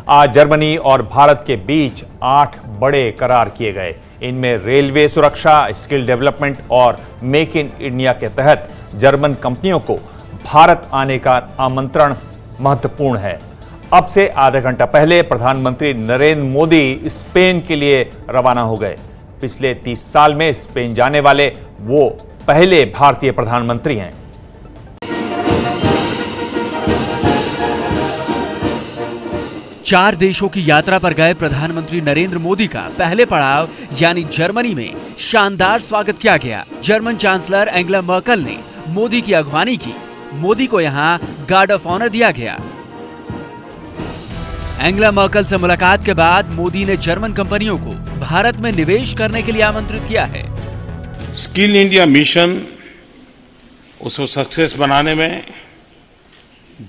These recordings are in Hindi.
आज जर्मनी और भारत के बीच 8 बड़े करार किए गए। इनमें रेलवे सुरक्षा, स्किल डेवलपमेंट और मेक इन इंडिया के तहत जर्मन कंपनियों को भारत आने का आमंत्रण महत्वपूर्ण है। अब से आधा घंटा पहले प्रधानमंत्री नरेंद्र मोदी स्पेन के लिए रवाना हो गए। पिछले 30 साल में स्पेन जाने वाले वो पहले भारतीय प्रधानमंत्री हैं। चार देशों की यात्रा पर गए प्रधानमंत्री नरेंद्र मोदी का पहले पड़ाव यानी जर्मनी में शानदार स्वागत किया गया। जर्मन चांसलर एंगेला मर्केल ने मोदी की अगवानी की। मोदी को यहां गार्ड ऑफ ऑनर दिया गया। एंगेला मर्केल से मुलाकात के बाद मोदी ने जर्मन कंपनियों को भारत में निवेश करने के लिए आमंत्रित किया है। स्किल इंडिया मिशन उसको सक्सेस बनाने में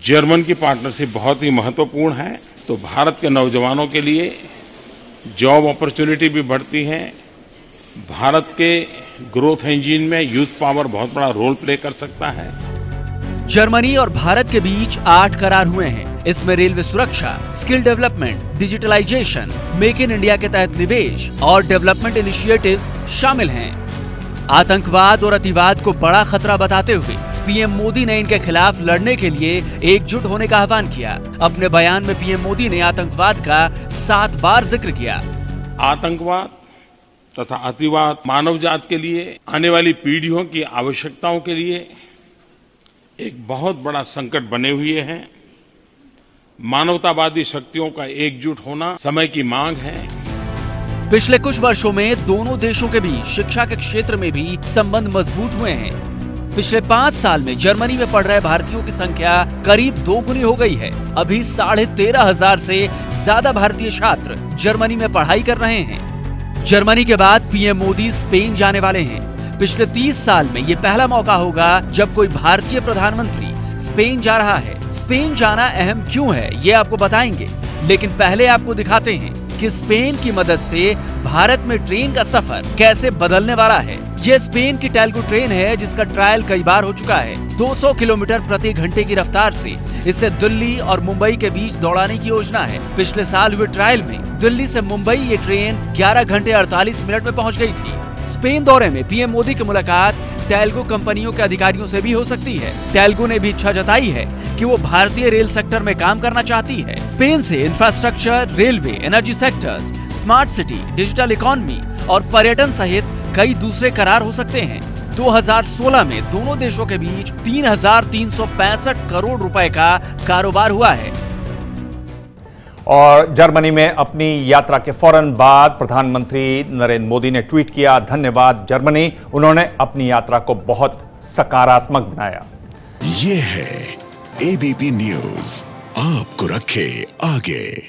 जर्मन की पार्टनरशिप बहुत ही महत्वपूर्ण है। तो भारत के नौजवानों के लिए जॉब अपॉर्चुनिटी भी बढ़ती है। भारत के ग्रोथ इंजन में यूथ पावर बहुत बड़ा रोल प्ले कर सकता है। जर्मनी और भारत के बीच 8 करार हुए हैं। इसमें रेलवे सुरक्षा, skill development, digitalization, make in India के तहत निवेश और डेवलपमेंट इनिशिएटिव्स शामिल हैं। आतंकवाद और अतिवाद को बड़ा खतरा बताते हुए पीएम मोदी ने इनके खिलाफ लड़ने के लिए एकजुट होने का आह्वान किया। अपने बयान में पीएम मोदी ने आतंकवाद का 7 बार जिक्र किया। आतंकवाद तथा अतिवाद मानव जात के लिए, आने वाली पीढ़ियों की आवश्यकताओं के लिए एक बहुत बड़ा संकट बने हुए हैं। मानवतावादी शक्तियों का एकजुट होना समय की मांग है। पिछले कुछ वर्षों में दोनों देशों के बीच शिक्षा के क्षेत्र में भी संबंध मजबूत हुए हैं। पिछले 5 साल में जर्मनी में पढ़ रहे भारतीयों की संख्या करीब 2 गुनी हो गई है। अभी 13,500 से ज्यादा भारतीय छात्र जर्मनी में पढ़ाई कर रहे हैं। जर्मनी के बाद पीएम मोदी स्पेन जाने वाले हैं। पिछले 30 साल में ये पहला मौका होगा जब कोई भारतीय प्रधानमंत्री स्पेन जा रहा है। स्पेन जाना अहम क्यों है ये आपको बताएंगे, लेकिन पहले आपको दिखाते हैं कि स्पेन की मदद से भारत में ट्रेन का सफर कैसे बदलने वाला है। ये स्पेन की टेल्गो ट्रेन है जिसका ट्रायल कई बार हो चुका है। 200 किलोमीटर प्रति घंटे की रफ्तार से इसे दिल्ली और मुंबई के बीच दौड़ाने की योजना है। पिछले साल हुए ट्रायल में दिल्ली से मुंबई ये ट्रेन 11 घंटे 48 मिनट में पहुँच गयी थी। स्पेन दौरे में पीएम मोदी की मुलाकात टेल्गो कंपनियों के अधिकारियों से भी हो सकती है। टेल्गो ने भी इच्छा जताई है कि वो भारतीय रेल सेक्टर में काम करना चाहती है। स्पेन से infrastructure, railway, energy sectors, smart city, digital economy और पर्यटन सहित कई दूसरे करार हो सकते हैं। 2016 में दोनों देशों के बीच 3,365 करोड़ रुपए का कारोबार हुआ है। और जर्मनी में अपनी यात्रा के फौरन बाद प्रधानमंत्री नरेंद्र मोदी ने ट्वीट किया, धन्यवाद जर्मनी। उन्होंने अपनी यात्रा को बहुत सकारात्मक बनाया। ये है एबीपी न्यूज़, आपको रखे आगे।